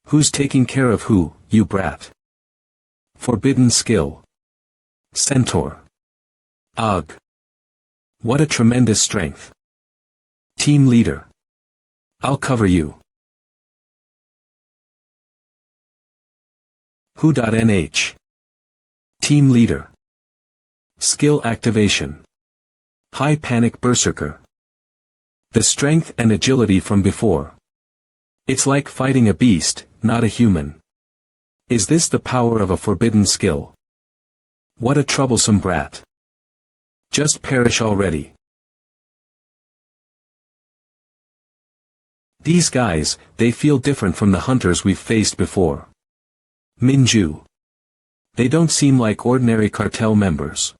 Who's taking care of who, you brat? Forbidden skill. Centaur. Ugh. What a tremendous strength. Team leader. I'll cover you. Who.nh. Team leader. Skill activation. High panic berserker. The strength and agility from before. It's like fighting a beast, not a human. Is this the power of a forbidden skill? What a troublesome brat. Just perish already. These guys, they feel different from the hunters we've faced before. Minju. They don't seem like ordinary cartel members.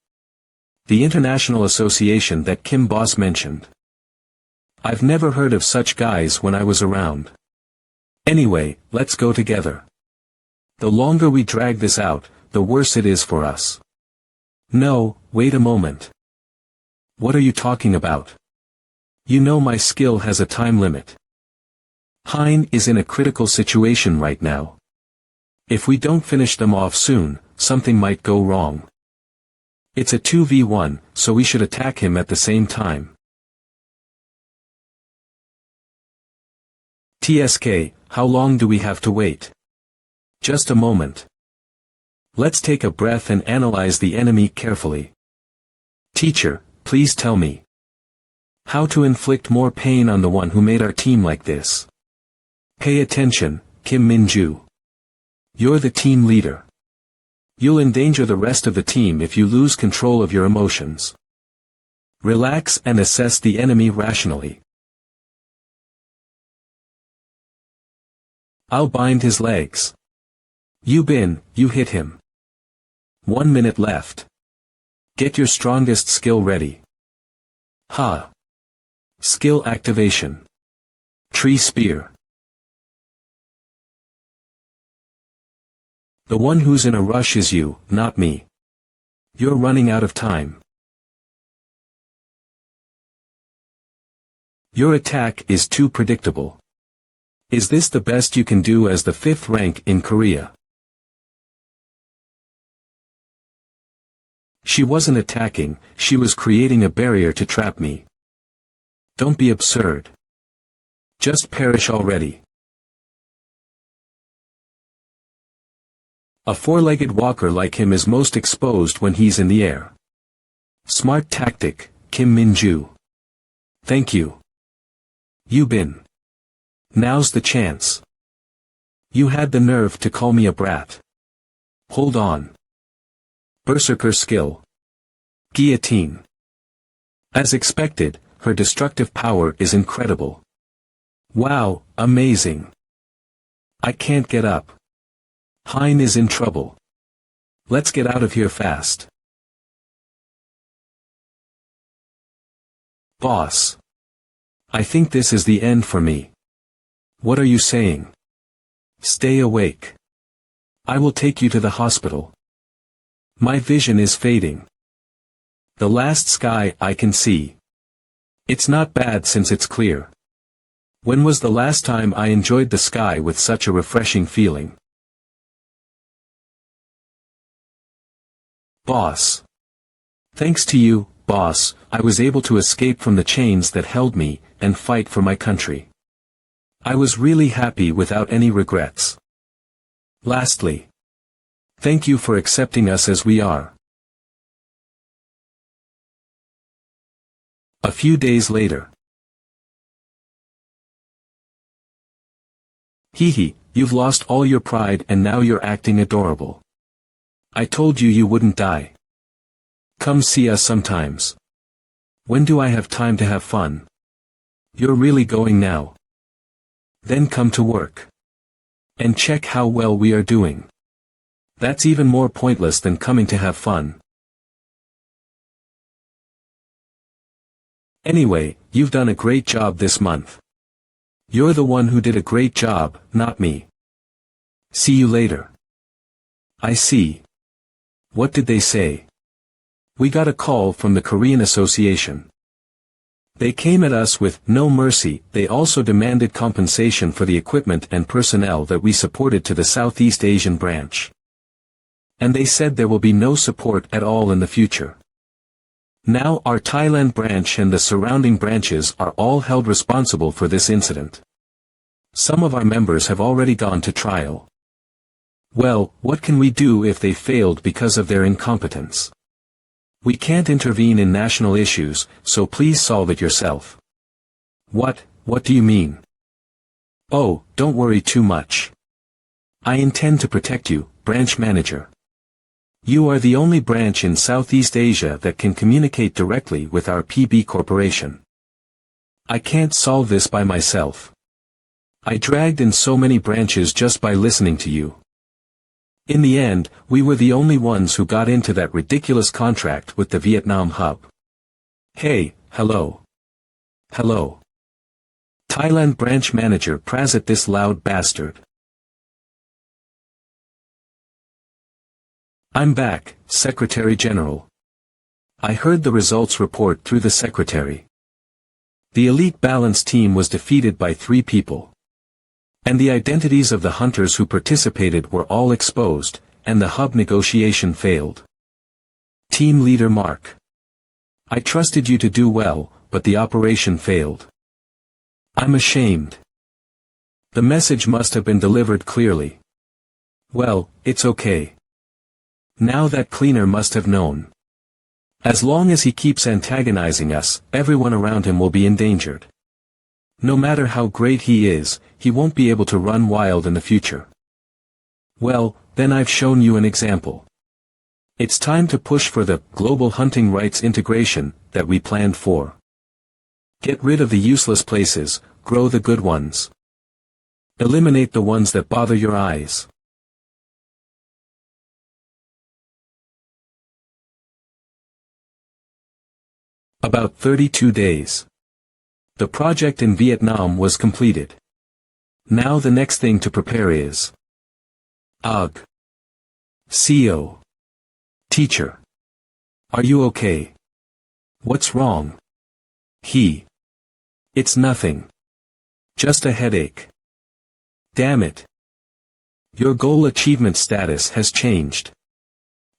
The international association that Kim Boss mentioned. I've never heard of such guys when I was around. Anyway, let's go together. The longer we drag this out, the worse it is for us. No, wait a moment. What are you talking about? You know my skill has a time limit. Hein is in a critical situation right now. If we don't finish them off soon, something might go wrong. It's a 2v1, so we should attack him at the same time. TSK, how long do we have to wait? Just a moment. Let's take a breath and analyze the enemy carefully. Teacher, please tell me. How to inflict more pain on the one who made our team like this. Pay attention, Kim Minju. You're the team leader. You'll endanger the rest of the team if you lose control of your emotions. Relax and assess the enemy rationally. I'll bind his legs. You hit him. 1 minute left. Get your strongest skill ready. Ha. Skill activation. Tree spear. The one who's in a rush is you, not me. You're running out of time. Your attack is too predictable. Is this the best you can do as the 5th rank in Korea? She wasn't attacking, she was creating a barrier to trap me. Don't be absurd. Just perish already. A 4-legged walker like him is most exposed when he's in the air. Smart tactic, Kim Minju. Thank you. Yubin. Now's the chance. You had the nerve to call me a brat. Hold on. Berserker skill. Guillotine. As expected, her destructive power is incredible. Wow, amazing. I can't get up. Hein is in trouble. Let's get out of here fast. Boss. I think this is the end for me. What are you saying? Stay awake. I will take you to the hospital. My vision is fading. The last sky I can see. It's not bad since it's clear. When was the last time I enjoyed the sky with such a refreshing feeling? Boss. Thanks to you, boss, I was able to escape from the chains that held me, and fight for my country. I was really happy without any regrets. Lastly. Thank you for accepting us as we are. A few days later. Hee, you've lost all your pride and now you're acting adorable. I told you wouldn't die. Come see us sometimes. When do I have time to have fun? You're really going now. Then come to work. And check how well we are doing. That's even more pointless than coming to have fun. Anyway, you've done a great job this month. You're the one who did a great job, not me. See you later. I see. What did they say? We got a call from the Korean Association. They came at us with no mercy. They also demanded compensation for the equipment and personnel that we supported to the Southeast Asian branch. And they said there will be no support at all in the future. Now our Thailand branch and the surrounding branches are all held responsible for this incident. Some of our members have already gone to trial. Well, what can we do if they failed because of their incompetence? We can't intervene in national issues, so please solve it yourself. What do you mean? Oh, don't worry too much. I intend to protect you, branch manager. You are the only branch in Southeast Asia that can communicate directly with our PB Corporation. I can't solve this by myself. I dragged in so many branches just by listening to you. In the end, we were the only ones who got into that ridiculous contract with the Vietnam hub. Hey, hello. Hello. Thailand branch manager Prazit this loud bastard. I'm back, Secretary General. I heard the results report through the Secretary. The elite balance team was defeated by 3 people. And the identities of the hunters who participated were all exposed, and the hub negotiation failed. Team Leader Mark. I trusted you to do well, but the operation failed. I'm ashamed. The message must have been delivered clearly. Well, it's okay. Now that cleaner must have known. As long as he keeps antagonizing us, everyone around him will be endangered. No matter how great he is, he won't be able to run wild in the future. Well, then I've shown you an example. It's time to push for the global hunting rights integration that we planned for. Get rid of the useless places, grow the good ones. Eliminate the ones that bother your eyes. About 32 days. The project in Vietnam was completed. Now the next thing to prepare is UG. CO. Teacher. Are you okay? What's wrong? It's nothing. Just a headache. Damn it. Your goal achievement status has changed.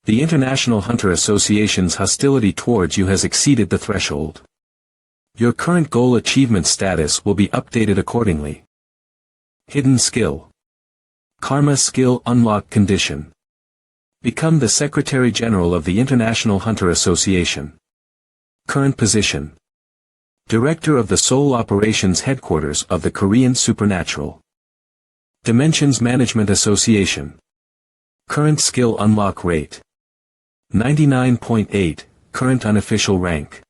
The International Hunter Association's hostility towards you has exceeded the threshold. Your current goal achievement status will be updated accordingly. Hidden skill. Karma skill unlock condition. Become the Secretary General of the International Hunter Association. Current position. Director of the Seoul Operations Headquarters of the Korean Supernatural. Dimensions Management Association. Current skill unlock rate. 99.8, current unofficial rank.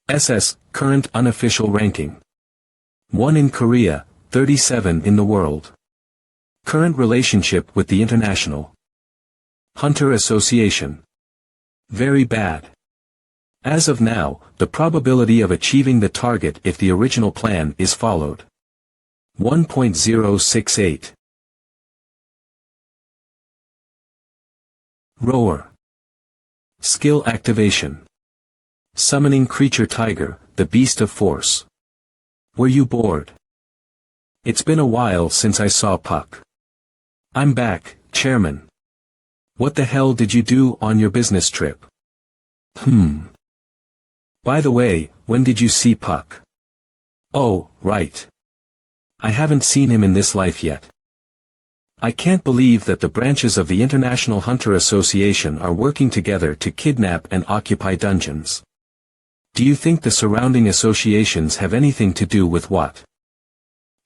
SS, current unofficial ranking. 1 in Korea, 37 in the world. Current relationship with the International Hunter Association. Very bad. As of now, the probability of achieving the target if the original plan is followed. 1.068. Roar. Skill activation. Summoning creature tiger, the beast of force. Were you bored? It's been a while since I saw Puck. I'm back, Chairman. What the hell did you do on your business trip? By the way, when did you see Puck? Oh, right. I haven't seen him in this life yet. I can't believe that the branches of the International Hunter Association are working together to kidnap and occupy dungeons. Do you think the surrounding associations have anything to do with what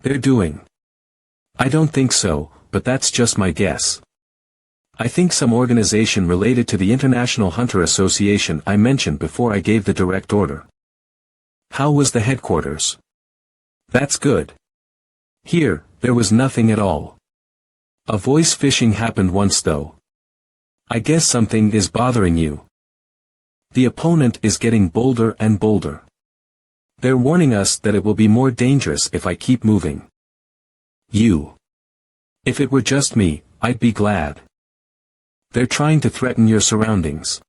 they're doing? I don't think so, but that's just my guess. I think some organization related to the International Hunter Association I mentioned before I gave the direct order. How was the headquarters? That's good. Here, there was nothing at all. A voice phishing happened once though. I guess something is bothering you. The opponent is getting bolder and bolder. They're warning us that it will be more dangerous if I keep moving. If it were just me, I'd be glad. They're trying to threaten your surroundings.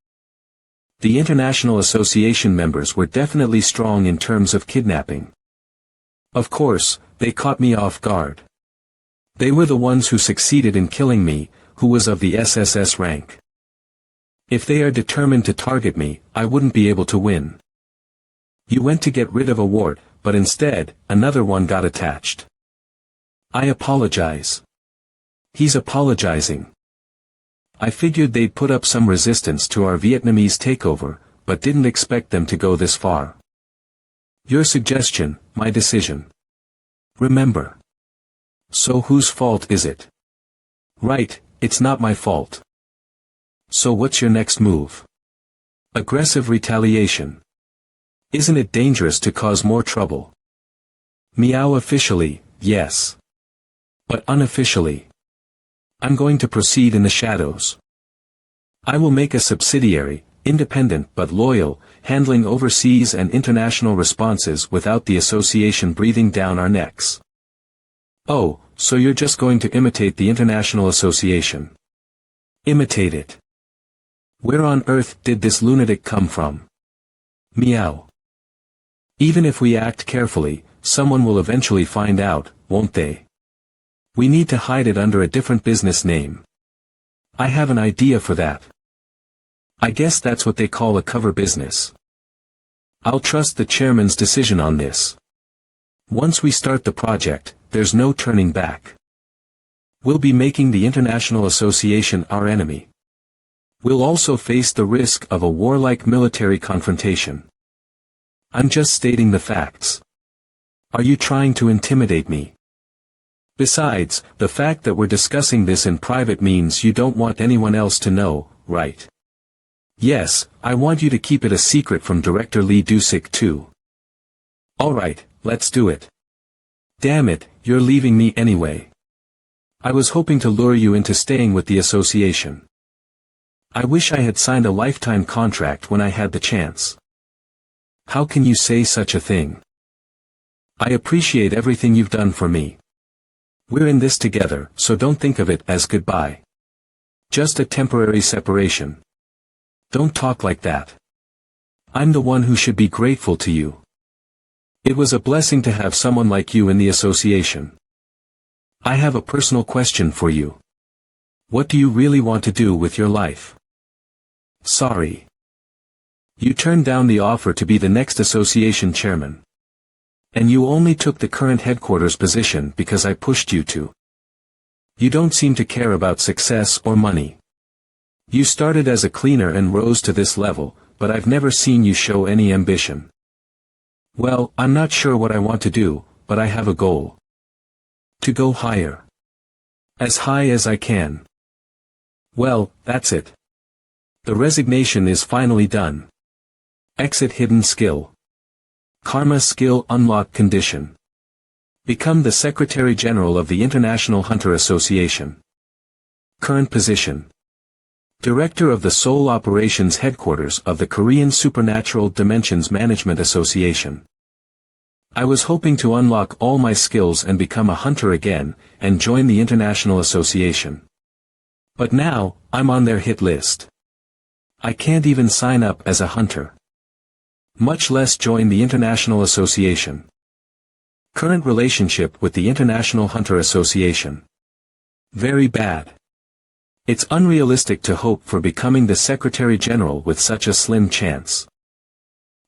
The International Association members were definitely strong in terms of kidnapping. Of course, they caught me off guard. They were the ones who succeeded in killing me, who was of the SSS rank. If they are determined to target me, I wouldn't be able to win. You went to get rid of a wart, but instead, another one got attached. I apologize. He's apologizing. I figured they'd put up some resistance to our Vietnamese takeover, but didn't expect them to go this far. Your suggestion, my decision. Remember. So whose fault is it? Right, it's not my fault. So what's your next move? Aggressive retaliation. Isn't it dangerous to cause more trouble? Meow officially, yes. But unofficially. I'm going to proceed in the shadows. I will make a subsidiary, independent but loyal, handling overseas and international responses without the association breathing down our necks. Oh, so you're just going to imitate the International Association? Imitate it. Where on earth did this lunatic come from? Meow. Even if we act carefully, someone will eventually find out, won't they? We need to hide it under a different business name. I have an idea for that. I guess that's what they call a cover business. I'll trust the chairman's decision on this. Once we start the project, there's no turning back. We'll be making the International Association our enemy. We'll also face the risk of a warlike military confrontation. I'm just stating the facts. Are you trying to intimidate me? Besides, the fact that we're discussing this in private means you don't want anyone else to know, right? Yes, I want you to keep it a secret from Director Lee Dusik too. Alright, let's do it. Damn it, you're leaving me anyway. I was hoping to lure you into staying with the association. I wish I had signed a lifetime contract when I had the chance. How can you say such a thing? I appreciate everything you've done for me. We're in this together, so don't think of it as goodbye. Just a temporary separation. Don't talk like that. I'm the one who should be grateful to you. It was a blessing to have someone like you in the association. I have a personal question for you. What do you really want to do with your life? Sorry. You turned down the offer to be the next association chairman. And you only took the current headquarters position because I pushed you to. You don't seem to care about success or money. You started as a cleaner and rose to this level, but I've never seen you show any ambition. Well, I'm not sure what I want to do, but I have a goal. To go higher. As high as I can. Well, that's it. The resignation is finally done. Exit hidden skill. Karma skill unlock condition. Become the Secretary General of the International Hunter Association. Current position. Director of the Seoul Operations Headquarters of the Korean Supernatural Dimensions Management Association. I was hoping to unlock all my skills and become a hunter again, and join the International Association. But now, I'm on their hit list. I can't even sign up as a hunter. Much less join the International Association. Current relationship with the International Hunter Association. Very bad. It's unrealistic to hope for becoming the Secretary General with such a slim chance.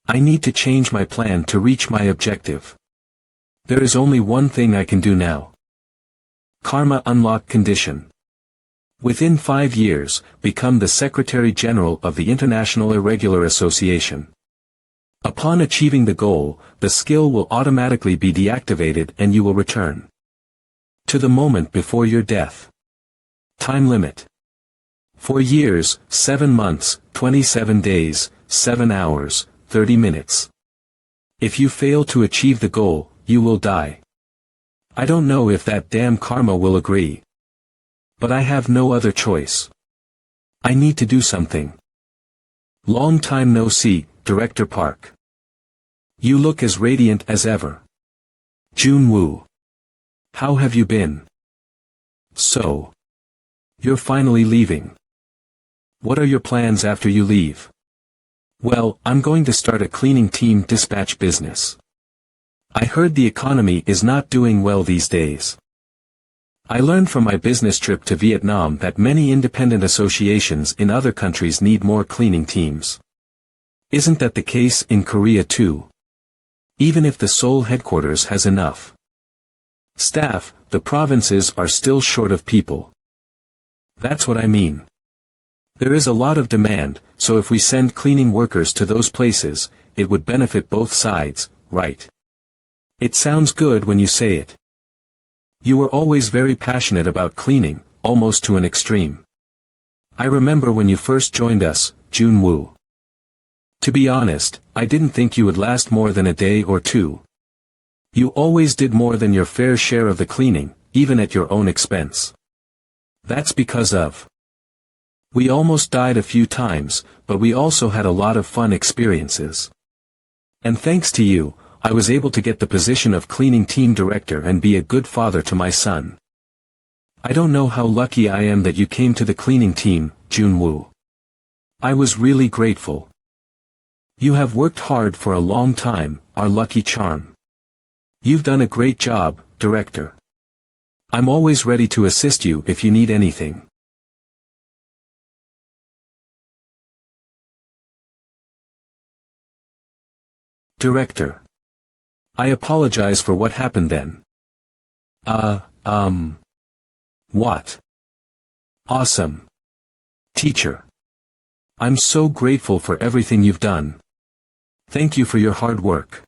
I need to change my plan to reach my objective. There is only one thing I can do now. Karma unlock condition. Within 5 years, become the Secretary General of the International Irregular Association. Upon achieving the goal, the skill will automatically be deactivated and you will return to the moment before your death. Time limit. 4 years, 7 months, 27 days, 7 hours, 30 minutes. If you fail to achieve the goal, you will die. I don't know if that damn karma will agree. But I have no other choice. I need to do something. Long time no see, Director Park. You look as radiant as ever. Jun Woo. How have you been? So. You're finally leaving. What are your plans after you leave? Well, I'm going to start a cleaning team dispatch business. I heard the economy is not doing well these days. I learned from my business trip to Vietnam that many independent associations in other countries need more cleaning teams. Isn't that the case in Korea too? Even if the Seoul headquarters has enough staff, the provinces are still short of people. That's what I mean. There is a lot of demand, so if we send cleaning workers to those places, it would benefit both sides, right? It sounds good when you say it. You were always very passionate about cleaning, almost to an extreme. I remember when you first joined us, Junwoo. To be honest, I didn't think you would last more than a day or two. You always did more than your fair share of the cleaning, even at your own expense. That's because of. We almost died a few times, but we also had a lot of fun experiences. And thanks to you, I was able to get the position of cleaning team director and be a good father to my son. I don't know how lucky I am that you came to the cleaning team, Junwoo. I was really grateful. You have worked hard for a long time, our lucky charm. You've done a great job, director. I'm always ready to assist you if you need anything. Director. I apologize for what happened then. What? Awesome. Teacher. I'm so grateful for everything you've done. Thank you for your hard work.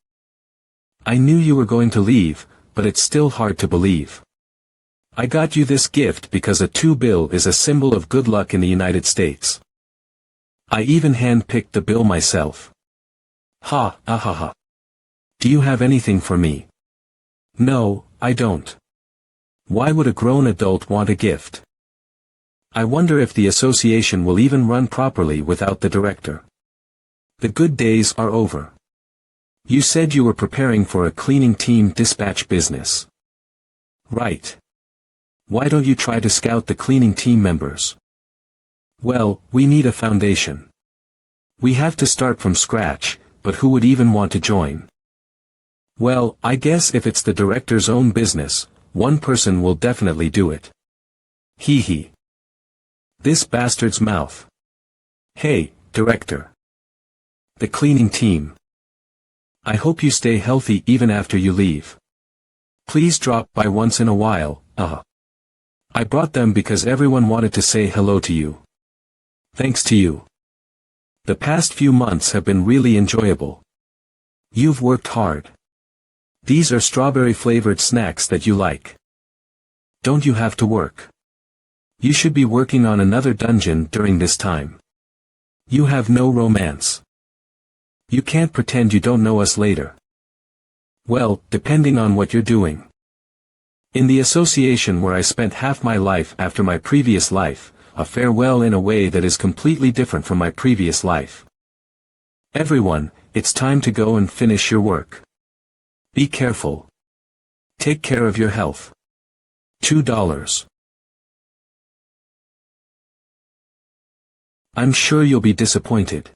I knew you were going to leave, but it's still hard to believe. I got you this gift because a 2 bill is a symbol of good luck in the United States. I even hand-picked the bill myself. Ha, ha. Do you have anything for me? No, I don't. Why would a grown adult want a gift? I wonder if the association will even run properly without the director. The good days are over. You said you were preparing for a cleaning team dispatch business. Right. Why don't you try to scout the cleaning team members? Well, we need a foundation. We have to start from scratch, but who would even want to join? Well, I guess if it's the director's own business, one person will definitely do it. Hee. This bastard's mouth. Hey, director. The cleaning team. I hope you stay healthy even after you leave. Please drop by once in a while, I brought them because everyone wanted to say hello to you. Thanks to you. The past few months have been really enjoyable. You've worked hard. These are strawberry-flavored snacks that you like. Don't you have to work? You should be working on another dungeon during this time. You have no romance. You can't pretend you don't know us later. Well, depending on what you're doing. In the association where I spent half my life after my previous life, a farewell in a way that is completely different from my previous life. Everyone, it's time to go and finish your work. Be careful. Take care of your health. $2. I'm sure you'll be disappointed.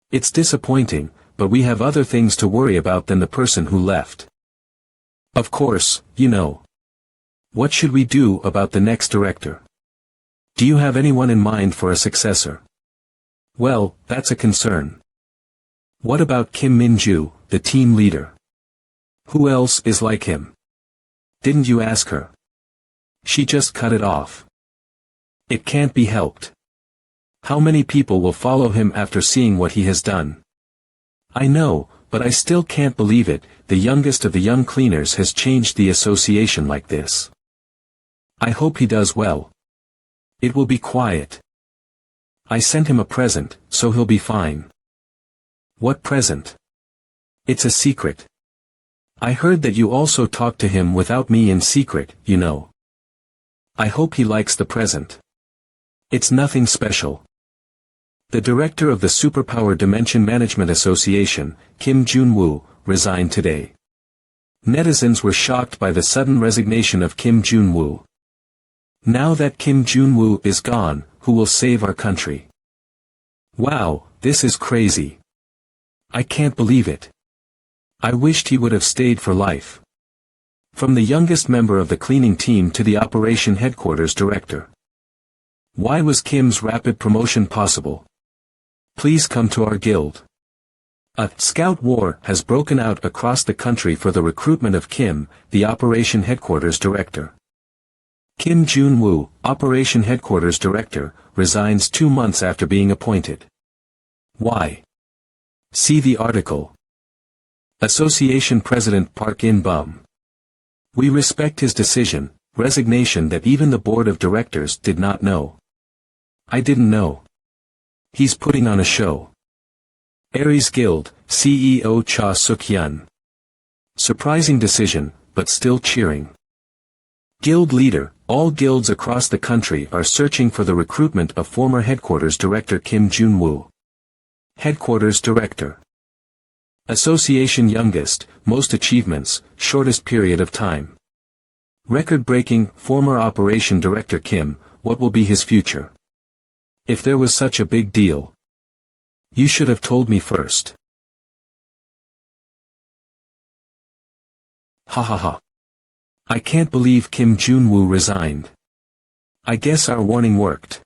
It's disappointing, but we have other things to worry about than the person who left. Of course, you know. What should we do about the next director? Do you have anyone in mind for a successor? Well, that's a concern. What about Kim Min-ju, the team leader? Who else is like him? Didn't you ask her? She just cut it off. It can't be helped. How many people will follow him after seeing what he has done? I know, but I still can't believe it, the youngest of the young cleaners has changed the association like this. I hope he does well. It will be quiet. I sent him a present, so he'll be fine. What present? It's a secret. I heard that you also talked to him without me in secret, you know. I hope he likes the present. It's nothing special. The director of the Superpower Dimension Management Association, Kim Junwoo, resigned today. Netizens were shocked by the sudden resignation of Kim Junwoo. Now that Kim Junwoo is gone, who will save our country? Wow, This is crazy. I can't believe it. I wished he would have stayed for life. From the youngest member of the cleaning team to the operation headquarters director. Why was Kim's rapid promotion possible? Please come to our guild. A scout war has broken out across the country for the recruitment of Kim, the operation headquarters director. Kim Jun-woo, operation headquarters director, resigns 2 months after being appointed. Why? See the article. Association President Park In-bum. We respect his decision, resignation that even the board of directors did not know. I didn't know. He's putting on a show. Aries Guild, CEO Cha Suk-hyun. Surprising decision, but still cheering. Guild leader, all guilds across the country are searching for the recruitment of former headquarters director Kim Jun-woo. Headquarters director. Association youngest, most achievements, shortest period of time. Record-breaking, former operation director Kim, what will be his future? If there was such a big deal. You should have told me first. Ha ha ha. I can't believe Kim Jun-woo resigned. I guess our warning worked.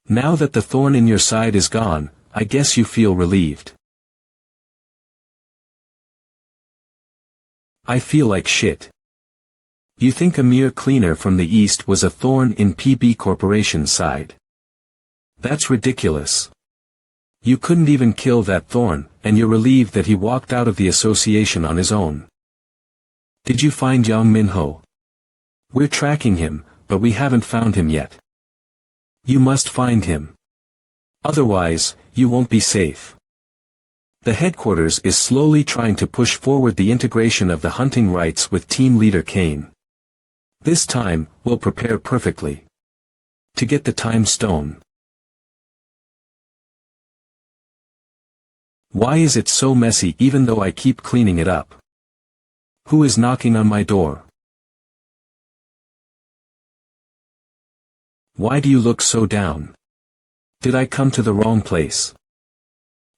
Now that the thorn in your side is gone, I guess you feel relieved. I feel like shit. You think a mere cleaner from the East was a thorn in PB Corporation's side? That's ridiculous. You couldn't even kill that thorn, and you're relieved that he walked out of the association on his own. Did you find Young Min-ho? We're tracking him, but we haven't found him yet. You must find him. Otherwise, you won't be safe. The headquarters is slowly trying to push forward the integration of the hunting rights with team leader Kane. This time, we'll prepare perfectly. To get the time stone. Why is it so messy even though I keep cleaning it up? Who is knocking on my door? Why do you look so down? Did I come to the wrong place?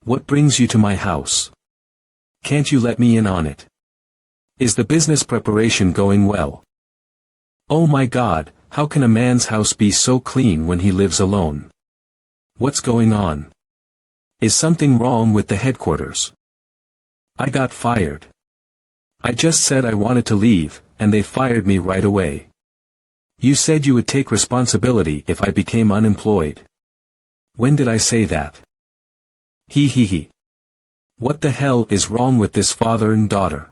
What brings you to my house? Can't you let me in on it? Is the business preparation going well? Oh my God, how can a man's house be so clean when he lives alone? What's going on? Is something wrong with the headquarters? I got fired. I just said I wanted to leave, and they fired me right away. You said you would take responsibility if I became unemployed. When did I say that? He. What the hell is wrong with this father and daughter?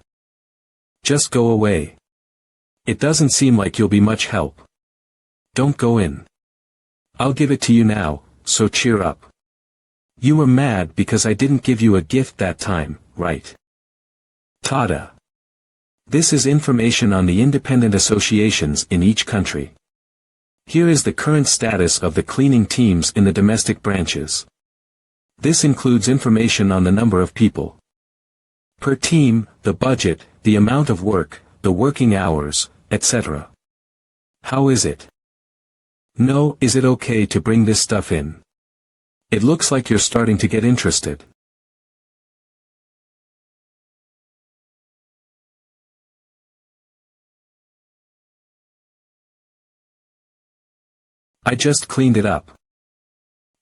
Just go away. It doesn't seem like you'll be much help. Don't go in. I'll give it to you now, so cheer up. You were mad because I didn't give you a gift that time, right? Tada. This is information on the independent associations in each country. Here is the current status of the cleaning teams in the domestic branches. This includes information on the number of people per team, the budget, the amount of work, the working hours, etc. How is it? No, is it okay to bring this stuff in? It looks like you're starting to get interested. I just cleaned it up.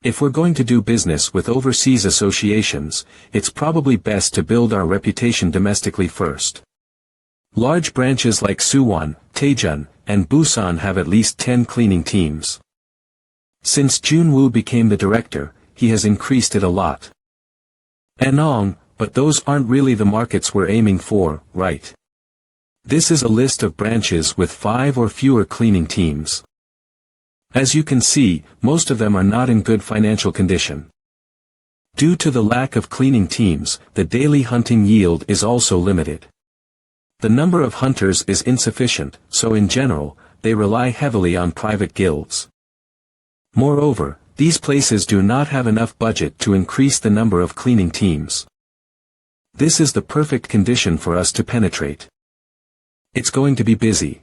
If we're going to do business with overseas associations, it's probably best to build our reputation domestically first. Large branches like Suwon, Daejeon, and Busan have at least 10 cleaning teams. Since Jun-woo became the director, he has increased it a lot. Anong, but those aren't really the markets we're aiming for, right? This is a list of branches with 5 or fewer cleaning teams. As you can see, most of them are not in good financial condition. Due to the lack of cleaning teams, the daily hunting yield is also limited. The number of hunters is insufficient, so in general, they rely heavily on private guilds. Moreover, these places do not have enough budget to increase the number of cleaning teams. This is the perfect condition for us to penetrate. It's going to be busy.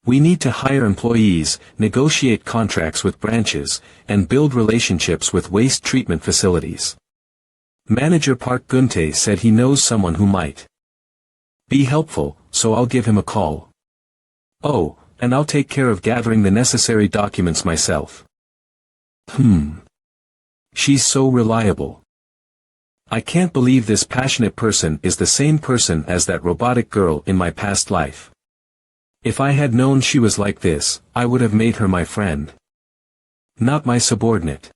We need to hire employees, negotiate contracts with branches, and build relationships with waste treatment facilities. Manager Park Guntae said he knows someone who might be helpful, so I'll give him a call. Oh, and I'll take care of gathering the necessary documents myself. She's so reliable. I can't believe this passionate person is the same person as that robotic girl in my past life. If I had known she was like this, I would have made her my friend. Not my subordinate.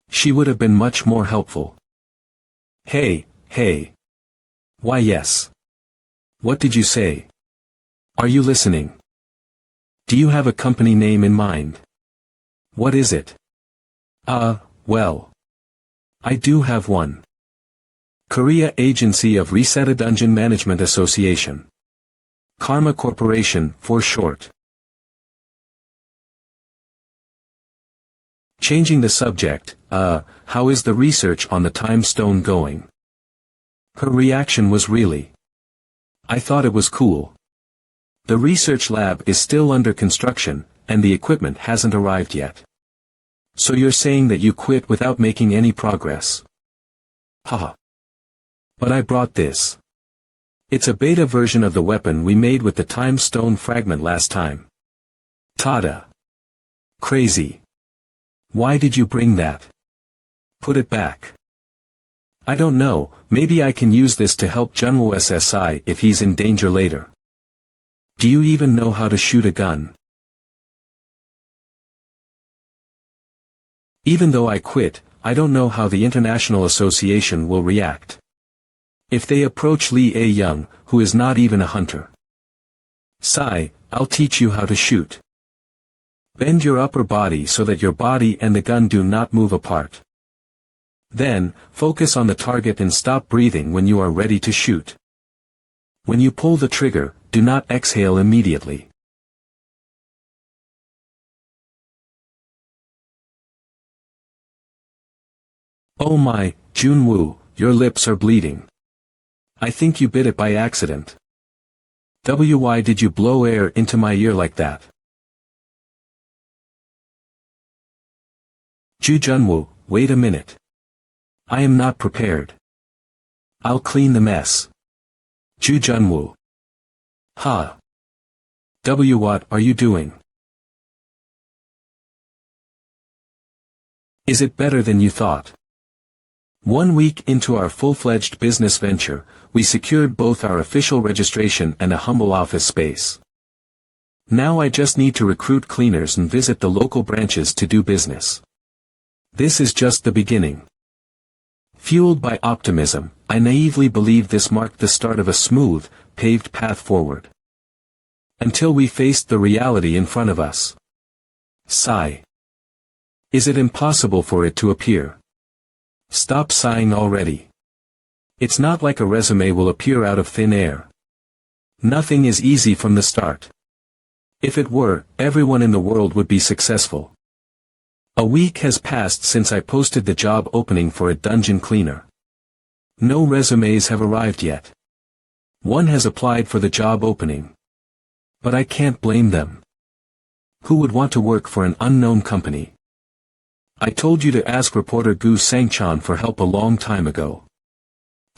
She would have been much more helpful. Hey. Why yes. What did you say? Are you listening? Do you have a company name in mind? What is it? Well. I do have one. Korea Agency of Reseta Dungeon Management Association. Karma Corporation, for short. Changing the subject, how is the research on the time stone going? Her reaction was really. I thought it was cool. The research lab is still under construction, and the equipment hasn't arrived yet. So you're saying that you quit without making any progress? Haha. But I brought this. It's a beta version of the weapon we made with the time stone fragment last time. Tada. Crazy. Why did you bring that? Put it back. I don't know, maybe I can use this to help Junwoo SSI if he's in danger later. Do you even know how to shoot a gun? Even though I quit, I don't know how the International Association will react. If they approach Lee A-young, who is not even a hunter. Sai, I'll teach you how to shoot. Bend your upper body so that your body and the gun do not move apart. Then, focus on the target and stop breathing when you are ready to shoot. When you pull the trigger, do not exhale immediately. Oh my, Junwoo, your lips are bleeding. I think you bit it by accident. Why did you blow air into my ear like that? Junwoo, wait a minute. I am not prepared. I'll clean the mess. Junwoo. Ha. What are you doing? Is it better than you thought? 1 week into our full-fledged business venture, we secured both our official registration and a humble office space. Now I just need to recruit cleaners and visit the local branches to do business. This is just the beginning. Fueled by optimism, I naively believed this marked the start of a smooth, paved path forward. Until we faced the reality in front of us. Sigh. Is it impossible for it to appear? Stop sighing already. It's not like a resume will appear out of thin air. Nothing is easy from the start. If it were, everyone in the world would be successful. A week has passed since I posted the job opening for a dungeon cleaner. No resumes have arrived yet. One has applied for the job opening. But I can't blame them. Who would want to work for an unknown company? I told you to ask reporter Gu Sangchan for help a long time ago.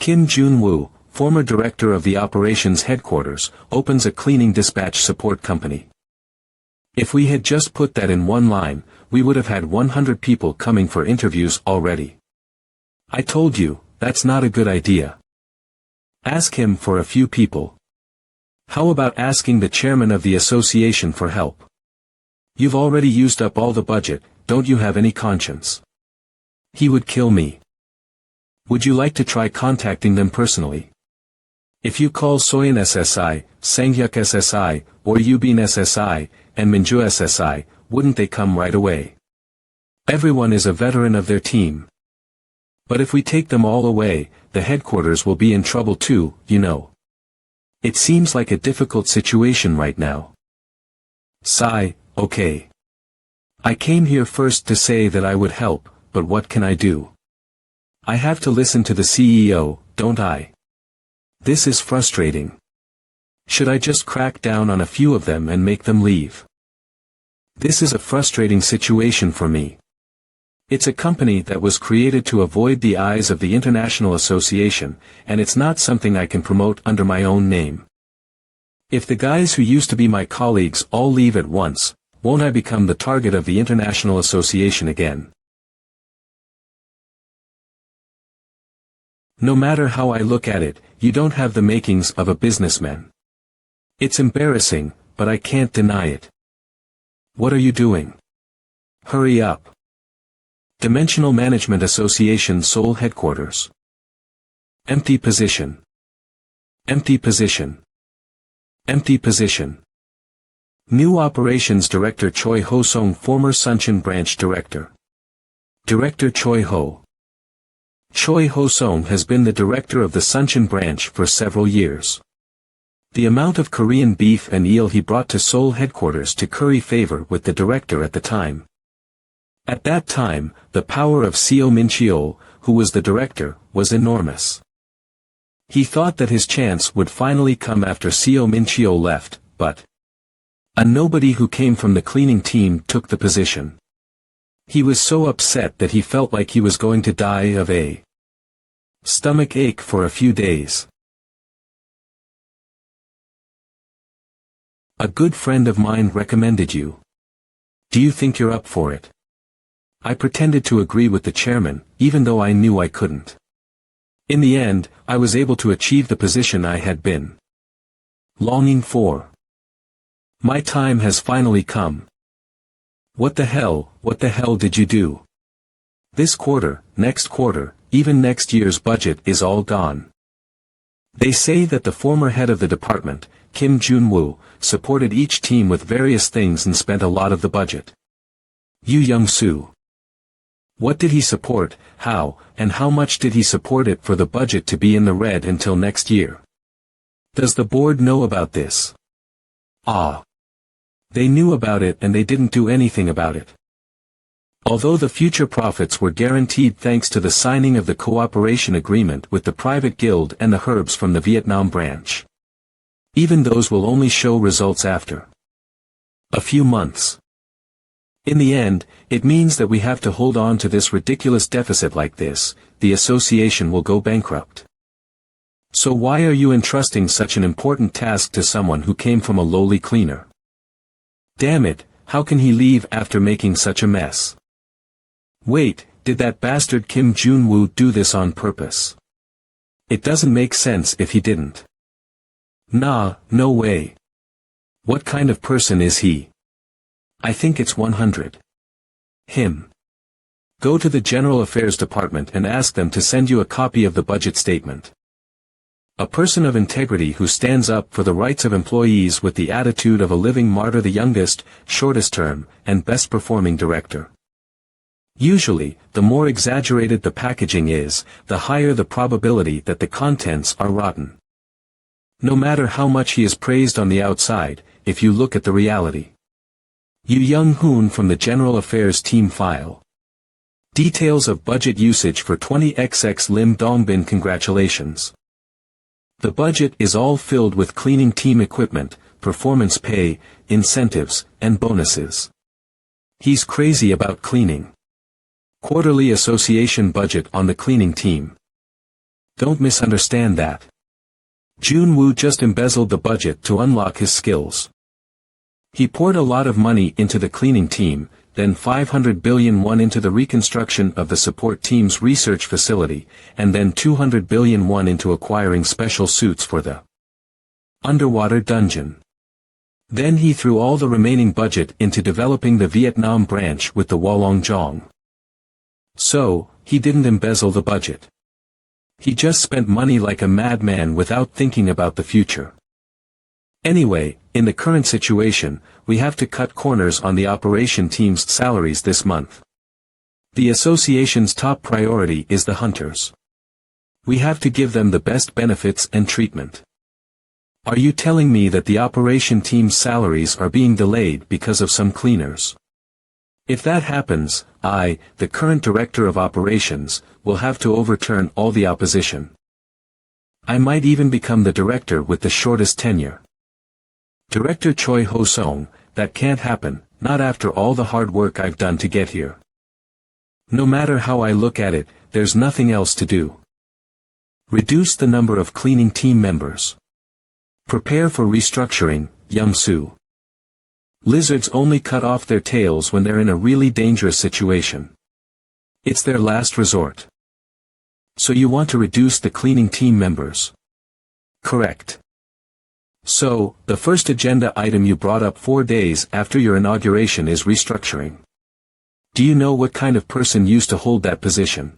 Kim Junwoo, former director of the operations headquarters, opens a cleaning dispatch support company. If we had just put that in one line, we would have had 100 people coming for interviews already. I told you, that's not a good idea. Ask him for a few people. How about asking the chairman of the association for help? You've already used up all the budget, don't you have any conscience? He would kill me. Would you like to try contacting them personally? If you call Soyeon SSI, Sanghyuk SSI, or Yubin SSI, and Manhwa SSI, wouldn't they come right away? Everyone is a veteran of their team. But if we take them all away, the headquarters will be in trouble too, you know. It seems like a difficult situation right now. Sigh, okay. I came here first to say that I would help, but what can I do? I have to listen to the CEO, don't I? This is frustrating. Should I just crack down on a few of them and make them leave? This is a frustrating situation for me. It's a company that was created to avoid the eyes of the International Association, and it's not something I can promote under my own name. If the guys who used to be my colleagues all leave at once, won't I become the target of the International Association again? No matter how I look at it, you don't have the makings of a businessman. It's embarrassing, but I can't deny it. What are you doing? Hurry up. Dimensional Management Association Seoul Headquarters. Empty position. Empty position. Empty position. New Operations Director Choi Ho-sung, former Suncheon Branch Director. Director Choi Ho. Choi Ho-sung has been the director of the Suncheon Branch for several years. The amount of Korean beef and eel he brought to Seoul headquarters to curry favor with the director at the time. At that time, the power of Seo Min-cheol, who was the director, was enormous. He thought that his chance would finally come after Seo Min-cheol left, but a nobody who came from the cleaning team took the position. He was so upset that he felt like he was going to die of a stomach ache for a few days. A good friend of mine recommended you. Do you think you're up for it? I pretended to agree with the chairman, even though I knew I couldn't. In the end, I was able to achieve the position I had been longing for. My time has finally come. What the hell did you do? This quarter, next quarter, even next year's budget is all gone. They say that the former head of the department, Kim Jun-woo, supported each team with various things and spent a lot of the budget. Yoo Young-soo. What did he support, how, and how much did he support it for the budget to be in the red until next year? Does the board know about this? They knew about it and they didn't do anything about it. Although the future profits were guaranteed thanks to the signing of the cooperation agreement with the private guild and the herbs from the Vietnam branch. Even those will only show results after a few months. In the end, it means that we have to hold on to this ridiculous deficit like this, the association will go bankrupt. So why are you entrusting such an important task to someone who came from a lowly cleaner? Damn it, how can he leave after making such a mess? Wait, did that bastard Kim Jun-woo do this on purpose? It doesn't make sense if he didn't. Nah, no way. What kind of person is he? I think it's 100. Him. Go to the General Affairs Department and ask them to send you a copy of the budget statement. A person of integrity who stands up for the rights of employees with the attitude of a living martyr, the youngest, shortest term, and best performing director. Usually, the more exaggerated the packaging is, the higher the probability that the contents are rotten. No matter how much he is praised on the outside, if you look at the reality. Yoo Young-hoon from the General Affairs Team file. Details of budget usage for 20XX Lim Dongbin. Congratulations. The budget is all filled with cleaning team equipment, performance pay, incentives, and bonuses. He's crazy about cleaning. Quarterly association budget on the cleaning team. Don't misunderstand that. Jun-woo just embezzled the budget to unlock his skills. He poured a lot of money into the cleaning team, then 500 billion won into the reconstruction of the support team's research facility, and then 200 billion won into acquiring special suits for the underwater dungeon. Then he threw all the remaining budget into developing the Vietnam branch with the Wollongong. So, he didn't embezzle the budget. He just spent money like a madman without thinking about the future. Anyway, in the current situation, we have to cut corners on the operation team's salaries this month. The association's top priority is the hunters. We have to give them the best benefits and treatment. Are you telling me that the operation team's salaries are being delayed because of some cleaners? If that happens, I, the current director of operations, will have to overturn all the opposition. I might even become the director with the shortest tenure. Director Choi Ho-sung, that can't happen, not after all the hard work I've done to get here. No matter how I look at it, there's nothing else to do. Reduce the number of cleaning team members. Prepare for restructuring, Young-soo. Lizards only cut off their tails when they're in a really dangerous situation. It's their last resort. So you want to reduce the cleaning team members? Correct. So, the first agenda item you brought up 4 days after your inauguration is restructuring. Do you know what kind of person used to hold that position?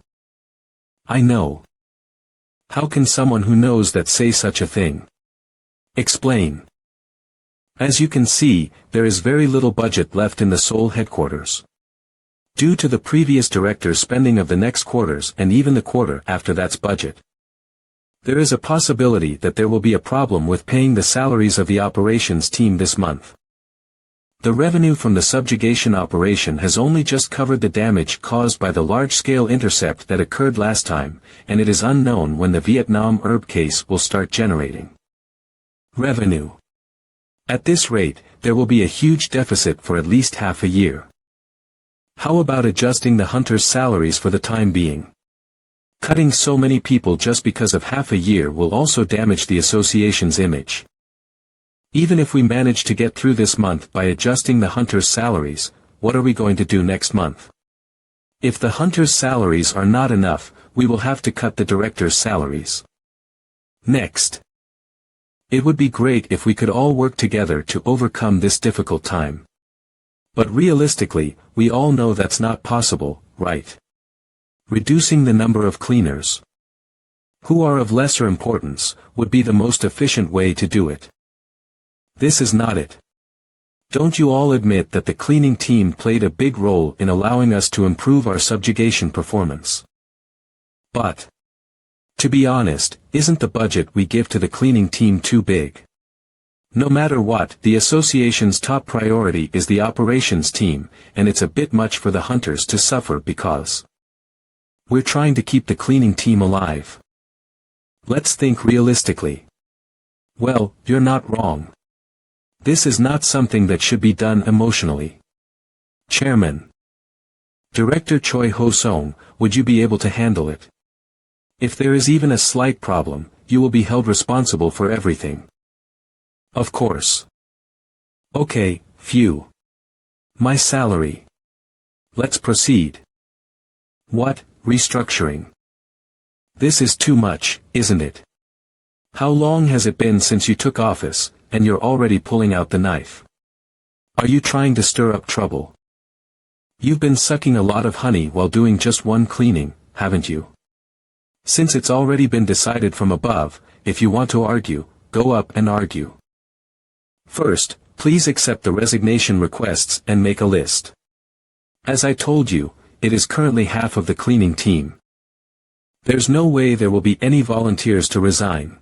I know. How can someone who knows that say such a thing? Explain. As you can see, there is very little budget left in the Seoul headquarters. Due to the previous director's spending of the next quarters and even the quarter after that's budget. There is a possibility that there will be a problem with paying the salaries of the operations team this month. The revenue from the subjugation operation has only just covered the damage caused by the large-scale intercept that occurred last time, and it is unknown when the Vietnam herb case will start generating revenue. At this rate, there will be a huge deficit for at least half a year. How about adjusting the hunters' salaries for the time being? Cutting so many people just because of half a year will also damage the association's image. Even if we manage to get through this month by adjusting the hunters' salaries, what are we going to do next month? If the hunters' salaries are not enough, we will have to cut the directors' salaries. Next. It would be great if we could all work together to overcome this difficult time. But realistically, we all know that's not possible, right? Reducing the number of cleaners, who are of lesser importance, would be the most efficient way to do it. This is not it. Don't you all admit that the cleaning team played a big role in allowing us to improve our subjugation performance? But, to be honest, isn't the budget we give to the cleaning team too big? No matter what, the association's top priority is the operations team, and it's a bit much for the hunters to suffer because we're trying to keep the cleaning team alive. Let's think realistically. Well, you're not wrong. This is not something that should be done emotionally. Chairman. Director Choi Ho-sung, would you be able to handle it? If there is even a slight problem, you will be held responsible for everything. Of course. Okay, phew. My salary. Let's proceed. What, restructuring? This is too much, isn't it? How long has it been since you took office, and you're already pulling out the knife? Are you trying to stir up trouble? You've been sucking a lot of honey while doing just one cleaning, haven't you? Since it's already been decided from above, if you want to argue, go up and argue. First, please accept the resignation requests and make a list. As I told you, it is currently half of the cleaning team. There's no way there will be any volunteers to resign.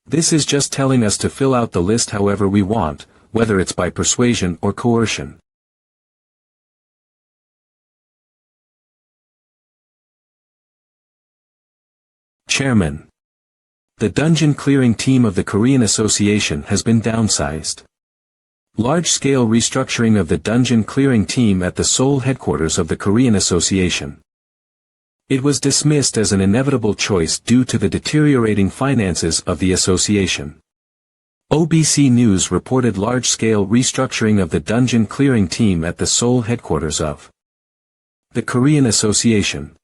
This is just telling us to fill out the list however we want, whether it's by persuasion or coercion. Chairman. The dungeon clearing team of the Korean Association has been downsized. Large-scale restructuring of the dungeon clearing team at the Seoul headquarters of the Korean Association. It was dismissed as an inevitable choice due to the deteriorating finances of the association. OBC News reported large-scale restructuring of the dungeon clearing team at the Seoul headquarters of the Korean Association.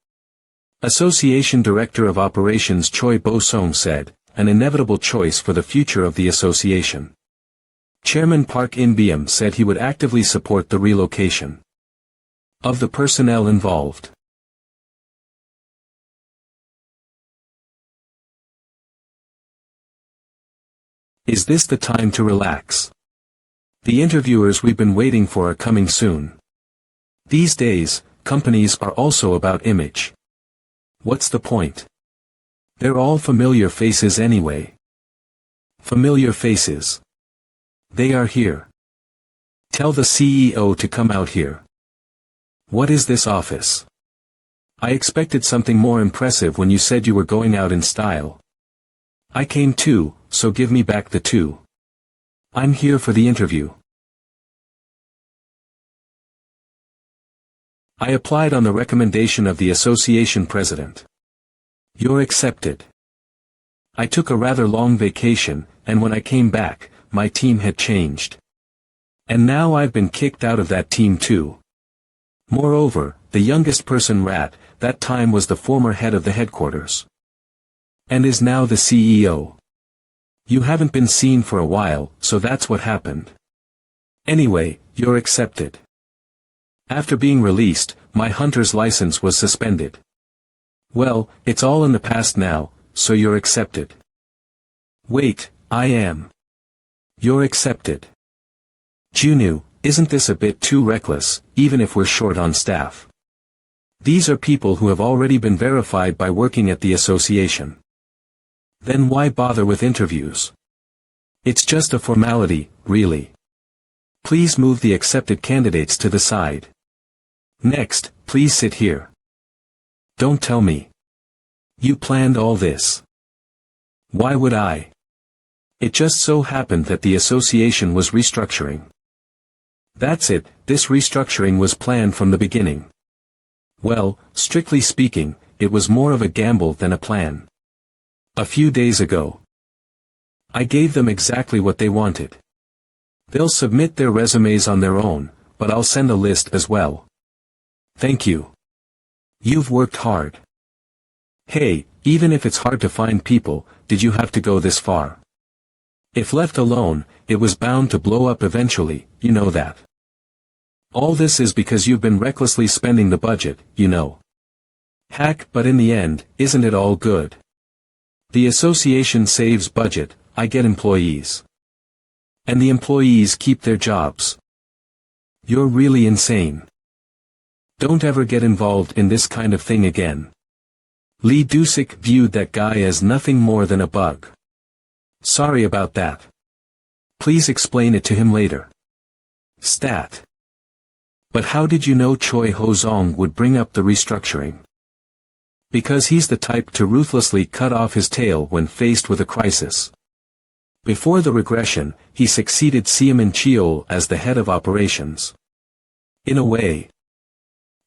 Association Director of Operations Choi Bo-sung said, an inevitable choice for the future of the association. Chairman Park In-beom said he would actively support the relocation of the personnel involved. Is this the time to relax? The interviewers we've been waiting for are coming soon. These days, companies are also about image. What's the point? They're all familiar faces anyway. Familiar faces. They are here. Tell the CEO to come out here. What is this office? I expected something more impressive when you said you were going out in style. I came too, so give me back the 2 I'm here for the interview. I applied on the recommendation of the association president. You're accepted. I took a rather long vacation, and when I came back, my team had changed. And now I've been kicked out of that team too. Moreover, the youngest person that time was the former head of the headquarters. And is now the CEO. You haven't been seen for a while, so that's what happened. Anyway, you're accepted. After being released, my hunter's license was suspended. Well, it's all in the past now, so you're accepted. Wait, I am. You're accepted. Junu, isn't this a bit too reckless, even if we're short on staff? These are people who have already been verified by working at the association. Then why bother with interviews? It's just a formality, really. Please move the accepted candidates to the side. Next, please sit here. Don't tell me. You planned all this. Why would I? It just so happened that the association was restructuring. That's it, this restructuring was planned from the beginning. Well, strictly speaking, it was more of a gamble than a plan. A few days ago, I gave them exactly what they wanted. They'll submit their resumes on their own, but I'll send a list as well. Thank you. You've worked hard. Hey, even if it's hard to find people, did you have to go this far? If left alone, it was bound to blow up eventually, you know that. All this is because you've been recklessly spending the budget, you know. Heck, but in the end, isn't it all good? The association saves budget, I get employees. And the employees keep their jobs. You're really insane. Don't ever get involved in this kind of thing again. Lee Dusik viewed that guy as nothing more than a bug. Sorry about that. Please explain it to him later. Stat. But how did you know Choi Ho-zong would bring up the restructuring? Because he's the type to ruthlessly cut off his tail when faced with a crisis. Before the regression, he succeeded Seaman Cheol as the head of operations. In a way,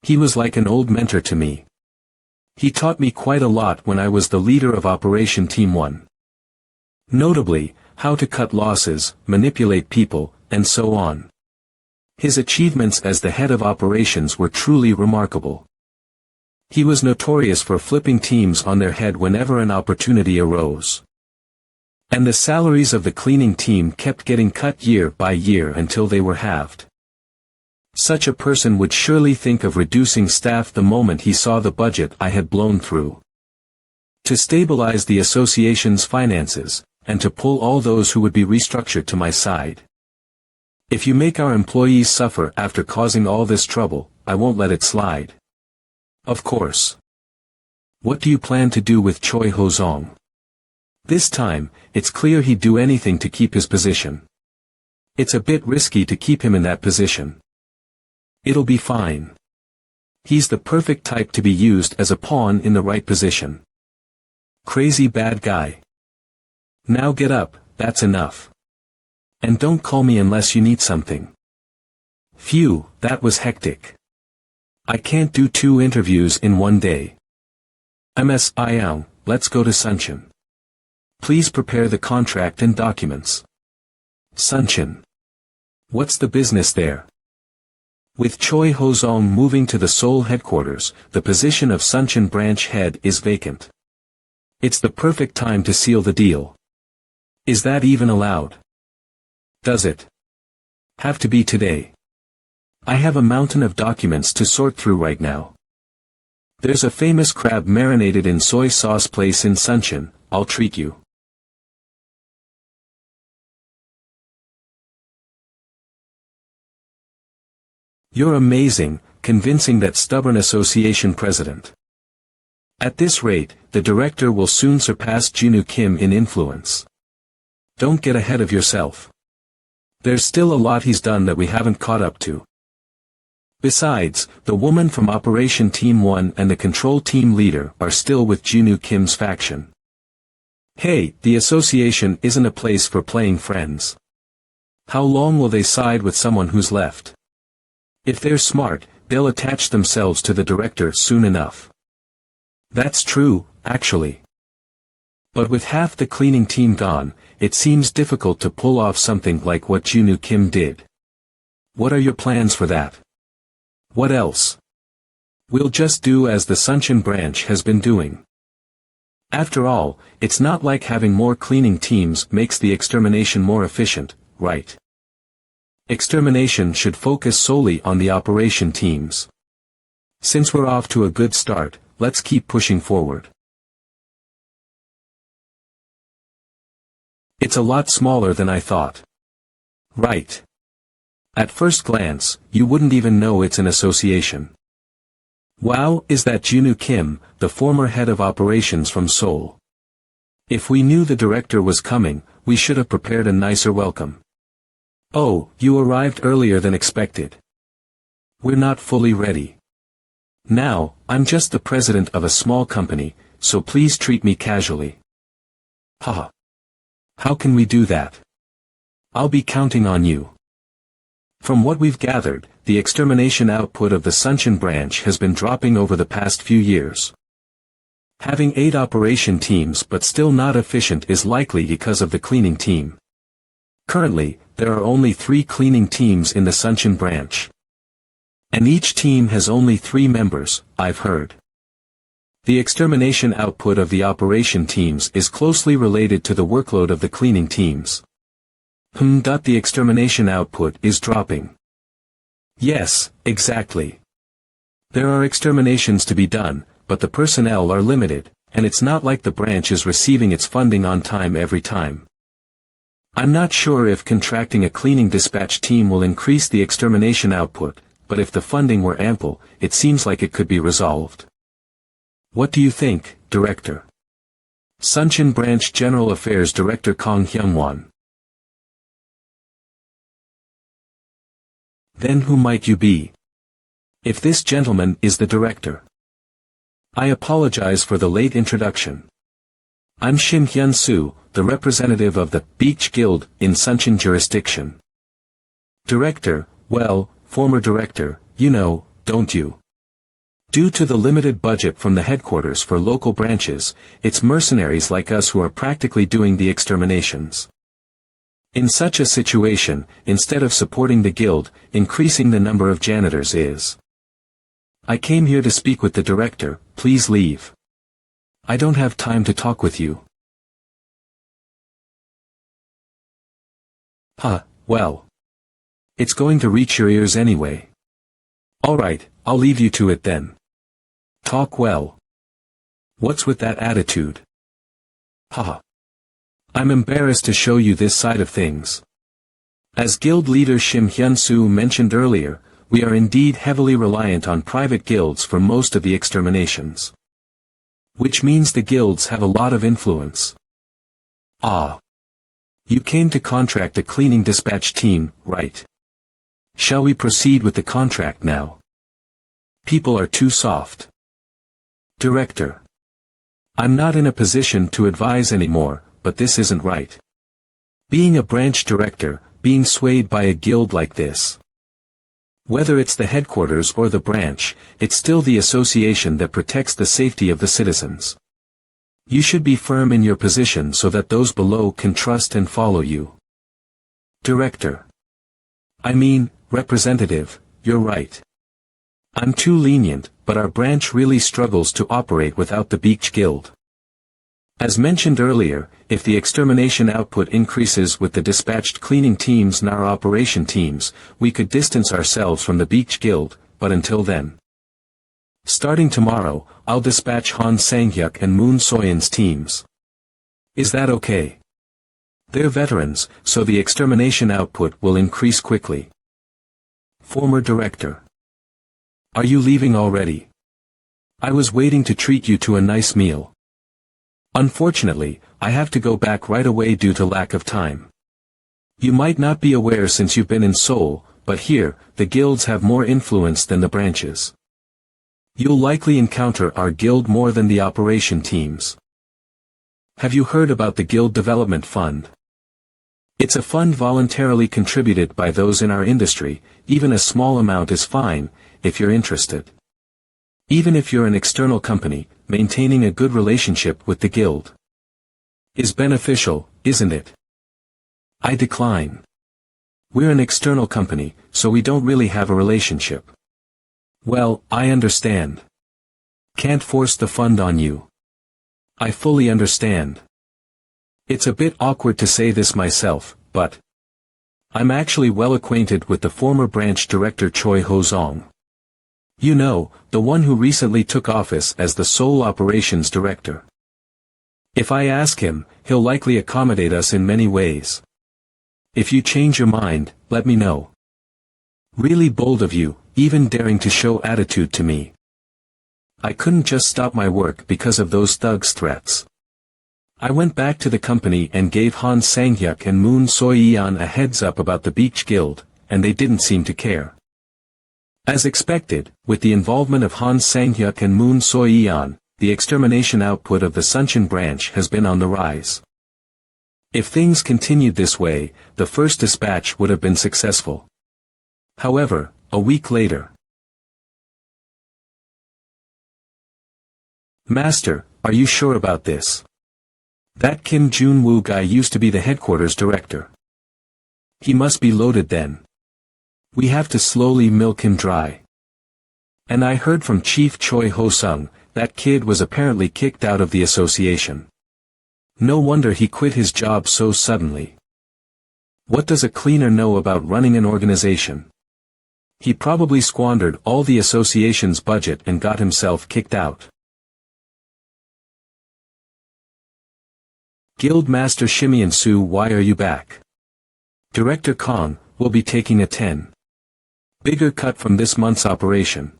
he was like an old mentor to me. He taught me quite a lot when I was the leader of Operation Team 1. Notably, how to cut losses, manipulate people, and so on. His achievements as the head of operations were truly remarkable. He was notorious for flipping teams on their head whenever an opportunity arose. And the salaries of the cleaning team kept getting cut year by year until they were halved. Such a person would surely think of reducing staff the moment he saw the budget I had blown through. To stabilize the association's finances, and to pull all those who would be restructured to my side. If you make our employees suffer after causing all this trouble, I won't let it slide. Of course. What do you plan to do with Choi Ho-zong? This time, it's clear he'd do anything to keep his position. It's a bit risky to keep him in that position. It'll be fine. He's the perfect type to be used as a pawn in the right position. Crazy bad guy. Now get up, that's enough. And don't call me unless you need something. Phew, that was hectic. I can't do 2 interviews in one day. Ms. Iang, let's go to Suncheon. Please prepare the contract and documents. Suncheon. What's the business there? With Choi Ho-zong moving to the Seoul headquarters, the position of Suncheon branch head is vacant. It's the perfect time to seal the deal. Is that even allowed? Does it have to be today? I have a mountain of documents to sort through right now. There's a famous crab marinated in soy sauce place in Suncheon, I'll treat you. You're amazing, convincing that stubborn association president. At this rate, the director will soon surpass Junu Kim in influence. Don't get ahead of yourself. There's still a lot he's done that we haven't caught up to. Besides, the woman from Operation Team 1 and the control team leader are still with Junu Kim's faction. Hey, the association isn't a place for playing friends. How long will they side with someone who's left? If they're smart, they'll attach themselves to the director soon enough. That's true, actually. But with half the cleaning team gone, it seems difficult to pull off something like what Junwoo Kim did. What are your plans for that? What else? We'll just do as the Suncheon branch has been doing. After all, it's not like having more cleaning teams makes the extermination more efficient, right? Extermination should focus solely on the operation teams. Since we're off to a good start, let's keep pushing forward. It's a lot smaller than I thought. Right. At first glance, you wouldn't even know it's an association. Wow, is that Junwoo Kim, the former head of operations from Seoul? If we knew the director was coming, we should have prepared a nicer welcome. Oh, you arrived earlier than expected. We're not fully ready. Now, I'm just the president of a small company, so please treat me casually. Haha. How can we do that? I'll be counting on you. From what we've gathered, the extermination output of the Suncheon branch has been dropping over the past few years. Having 8 operation teams but still not efficient is likely because of the cleaning team. Currently, there are only 3 cleaning teams in the Suncheon branch. And each team has only 3 members, I've heard. The extermination output of the operation teams is closely related to the workload of the cleaning teams. The extermination output is dropping. Yes, exactly. There are exterminations to be done, but the personnel are limited, and it's not like the branch is receiving its funding on time every time. I'm not sure if contracting a cleaning dispatch team will increase the extermination output, but if the funding were ample, it seems like it could be resolved. What do you think, Director? Suncheon Branch General Affairs Director Kang Hyung-won. Then who might you be? If this gentleman is the director. I apologize for the late introduction. I'm Shin Hyun-soo, the representative of the Beach Guild in Suncheon jurisdiction. Director, well, former director, you know, don't you? Due to the limited budget from the headquarters for local branches, it's mercenaries like us who are practically doing the exterminations. In such a situation, instead of supporting the guild, increasing the number of janitors is. I came here to speak with the director, please leave. I don't have time to talk with you. Well. It's going to reach your ears anyway. Alright, I'll leave you to it then. Talk well. What's with that attitude? I'm embarrassed to show you this side of things. As guild leader Shim Hyun-soo mentioned earlier, we are indeed heavily reliant on private guilds for most of the exterminations. Which means the guilds have a lot of influence. You came to contract a cleaning dispatch team, right? Shall we proceed with the contract now? People are too soft. Director. I'm not in a position to advise anymore, but this isn't right. Being a branch director, being swayed by a guild like this. Whether it's the headquarters or the branch, it's still the association that protects the safety of the citizens. You should be firm in your position so that those below can trust and follow you. Director. I mean, representative, you're right. I'm too lenient, but our branch really struggles to operate without the Beach Guild. As mentioned earlier, if the extermination output increases with the dispatched cleaning teams and our operation teams, we could distance ourselves from the Beach Guild, but until then. Starting tomorrow, I'll dispatch Han Sang-hyuk and Moon Soyeon's teams. Is that okay? They're veterans, so the extermination output will increase quickly. Former Director. Are you leaving already? I was waiting to treat you to a nice meal. Unfortunately, I have to go back right away due to lack of time. You might not be aware since you've been in Seoul, but here, the guilds have more influence than the branches. You'll likely encounter our guild more than the operation teams. Have you heard about the Guild Development Fund? It's a fund voluntarily contributed by those in our industry. Even a small amount is fine, if you're interested. Even if you're an external company, maintaining a good relationship with the guild is beneficial, isn't it? I decline. We're an external company, so we don't really have a relationship. Well, I understand. Can't force the fund on you. I fully understand. It's a bit awkward to say this myself, but I'm actually well acquainted with the former branch director Choi Ho-zong. You know, the one who recently took office as the sole operations director. If I ask him, he'll likely accommodate us in many ways. If you change your mind, let me know. Really bold of you, even daring to show attitude to me. I couldn't just stop my work because of those thugs' threats. I went back to the company and gave Han Sang-hyuk and Moon So-yeon a heads up about the Beach Guild, and they didn't seem to care. As expected, with the involvement of Han Sang-hyuk and Moon So-yeon, the extermination output of the Suncheon branch has been on the rise. If things continued this way, the first dispatch would have been successful. However, a week later. Master, are you sure about this? That Kim Jun-woo guy used to be the headquarters director. He must be loaded then. We have to slowly milk him dry. And I heard from Chief Choi Ho-sung, that kid was apparently kicked out of the association. No wonder he quit his job so suddenly. What does a cleaner know about running an organization? He probably squandered all the association's budget and got himself kicked out. Guild Master Shimian Su, why are you back? Director Kong will be taking a 10. Bigger cut from this month's operation.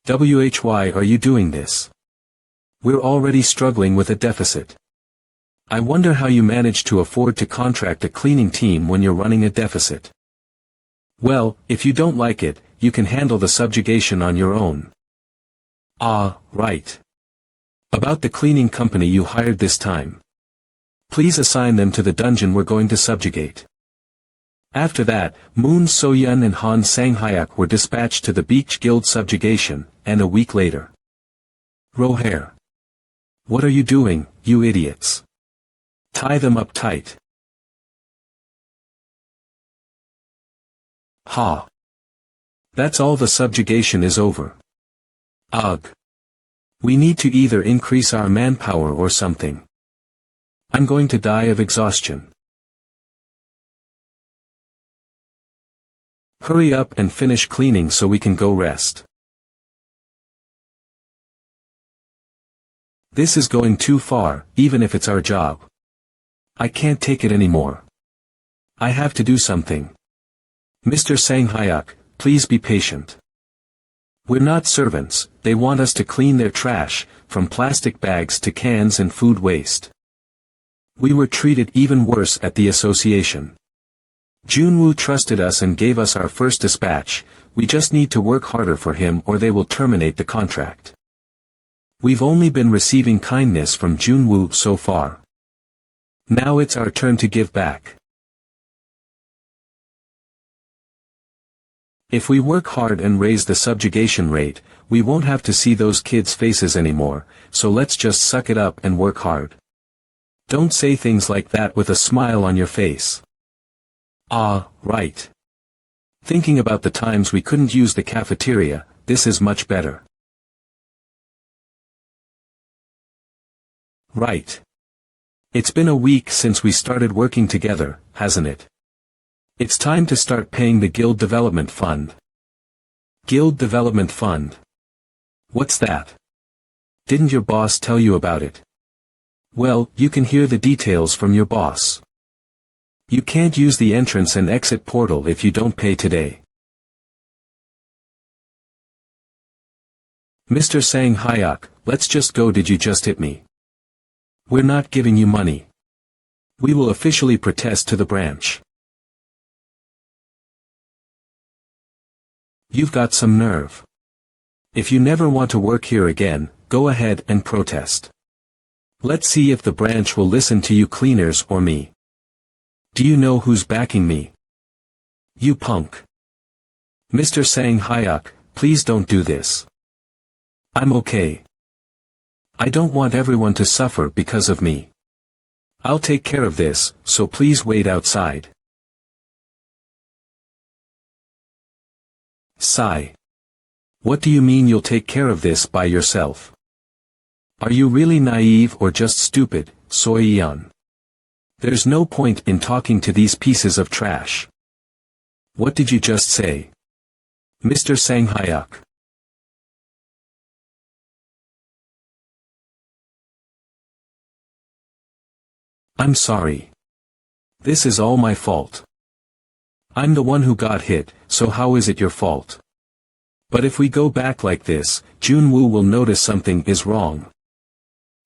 Why are you doing this? We're already struggling with a deficit. I wonder how you manage to afford to contract a cleaning team when you're running a deficit. Well, if you don't like it, you can handle the subjugation on your own. Ah, right. About the cleaning company you hired this time. Please assign them to the dungeon we're going to subjugate. After that, Moon So-yeon and Han Sang-hyuk were dispatched to the Beach Guild subjugation, and a week later. Rohair. What are you doing, you idiots? Tie them up tight. Ha. That's all, the subjugation is over. Ugh. We need to either increase our manpower or something. I'm going to die of exhaustion. Hurry up and finish cleaning so we can go rest. This is going too far, even if it's our job. I can't take it anymore. I have to do something. Mr. Sang-hyuk, please be patient. We're not servants, they want us to clean their trash, from plastic bags to cans and food waste. We were treated even worse at the association. Junwoo trusted us and gave us our first dispatch. We just need to work harder for him or they will terminate the contract. We've only been receiving kindness from Junwoo so far. Now it's our turn to give back. If we work hard and raise the subjugation rate, we won't have to see those kids' faces anymore, so let's just suck it up and work hard. Don't say things like that with a smile on your face. Ah, right. Thinking about the times we couldn't use the cafeteria, this is much better. Right. It's been a week since we started working together, hasn't it? It's time to start paying the Guild Development Fund. Guild Development Fund. What's that? Didn't your boss tell you about it? Well, you can hear the details from your boss. You can't use the entrance and exit portal if you don't pay today. Mr. Sang-hyuk, let's just go. Did you just hit me? We're not giving you money. We will officially protest to the branch. You've got some nerve. If you never want to work here again, go ahead and protest. Let's see if the branch will listen to you cleaners or me. Do you know who's backing me? You punk. Mr. Sang Hyuk, please don't do this. I'm okay. I don't want everyone to suffer because of me. I'll take care of this, so please wait outside. Sigh. What do you mean you'll take care of this by yourself? Are you really naive or just stupid, Soyeon? There's no point in talking to these pieces of trash. What did you just say? Mr. Sang Hyuk. I'm sorry. This is all my fault. I'm the one who got hit, so how is it your fault? But if we go back like this, Junwoo will notice something is wrong.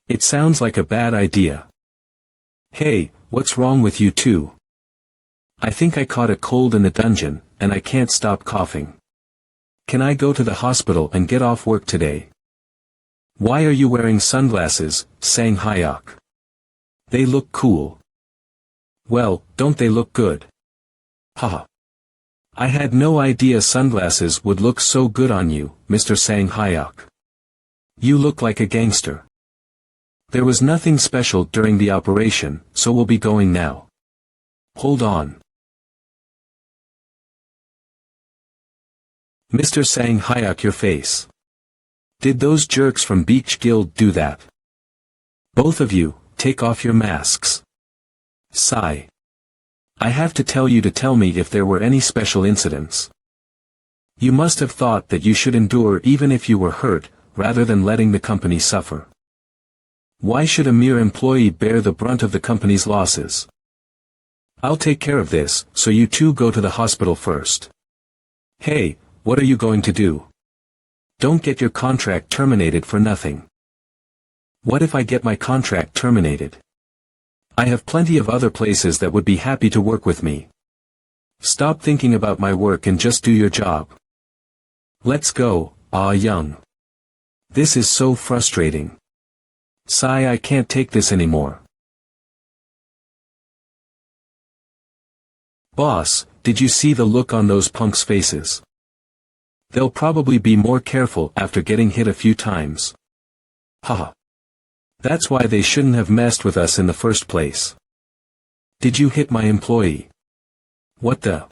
It sounds like a bad idea. Hey, what's wrong with you two? I think I caught a cold in the dungeon, and I can't stop coughing. Can I go to the hospital and get off work today? Why are you wearing sunglasses, Sang Hyuk? They look cool. Well, don't they look good? Haha. I had no idea sunglasses would look so good on you, Mr. Sang Hyuk. You look like a gangster. There was nothing special during the operation, so we'll be going now. Hold on. Mr. Sang Hyuk, your face. Did those jerks from Beach Guild do that? Both of you, take off your masks. Sigh. I have to tell you to tell me if there were any special incidents. You must have thought that you should endure even if you were hurt, rather than letting the company suffer. Why should a mere employee bear the brunt of the company's losses? I'll take care of this, so you two go to the hospital first. Hey, what are you going to do? Don't get your contract terminated for nothing. What if I get my contract terminated? I have plenty of other places that would be happy to work with me. Stop thinking about my work and just do your job. Let's go, Ah Young. This is so frustrating. Sigh, I can't take this anymore. Boss, did you see the look on those punks' faces? They'll probably be more careful after getting hit a few times. Haha. That's why they shouldn't have messed with us in the first place. Did you hit my employee? What the?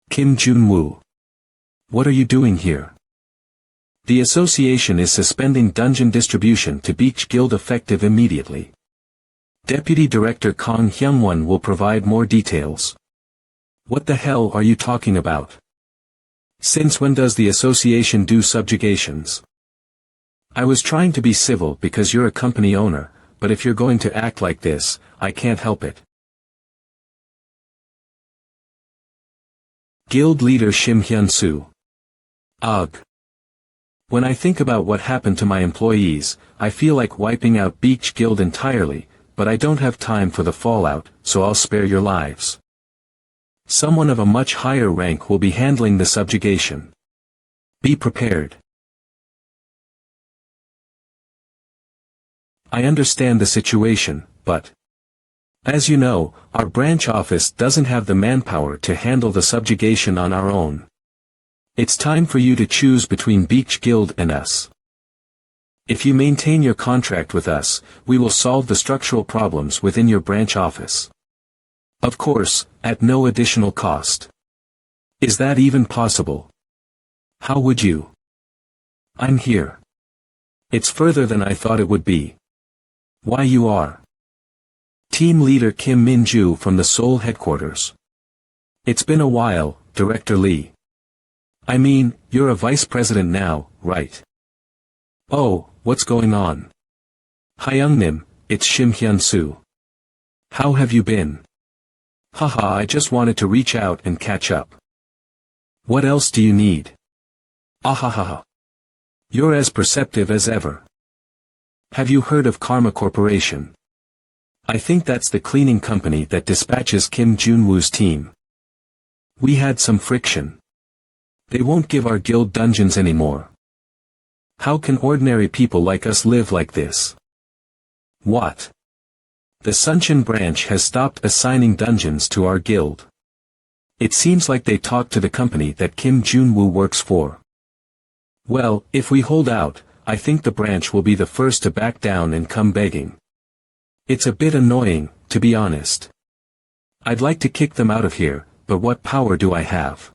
Kim Junwoo. What are you doing here? The association is suspending dungeon distribution to Beach Guild effective immediately. Deputy Director Kang Hyungwon will provide more details. What the hell are you talking about? Since when does the association do subjugations? I was trying to be civil because you're a company owner, but if you're going to act like this, I can't help it. Guild Leader Shim Hyun-soo. Ugh. When I think about what happened to my employees, I feel like wiping out Beach Guild entirely, but I don't have time for the fallout, so I'll spare your lives. Someone of a much higher rank will be handling the subjugation. Be prepared. I understand the situation, but as you know, our branch office doesn't have the manpower to handle the subjugation on our own. It's time for you to choose between Beach Guild and us. If you maintain your contract with us, we will solve the structural problems within your branch office. Of course, at no additional cost. Is that even possible? How would you? I'm here. It's further than I thought it would be. Why you are? Team Leader Kim Min-ju from the Seoul headquarters. It's been a while, Director Lee. I mean, you're a vice president now, right? Oh, what's going on? Hyungnim, it's Shim Hyun-soo. How have you been? Haha, I just wanted to reach out and catch up. What else do you need? Ahahaha. You're as perceptive as ever. Have you heard of Karma Corporation? I think that's the cleaning company that dispatches Kim Junwoo's team. We had some friction. They won't give our guild dungeons anymore. How can ordinary people like us live like this? What? The Sunshine branch has stopped assigning dungeons to our guild. It seems like they talked to the company that Kim Jun-woo works for. Well, if we hold out, I think the branch will be the first to back down and come begging. It's a bit annoying, to be honest. I'd like to kick them out of here, but what power do I have?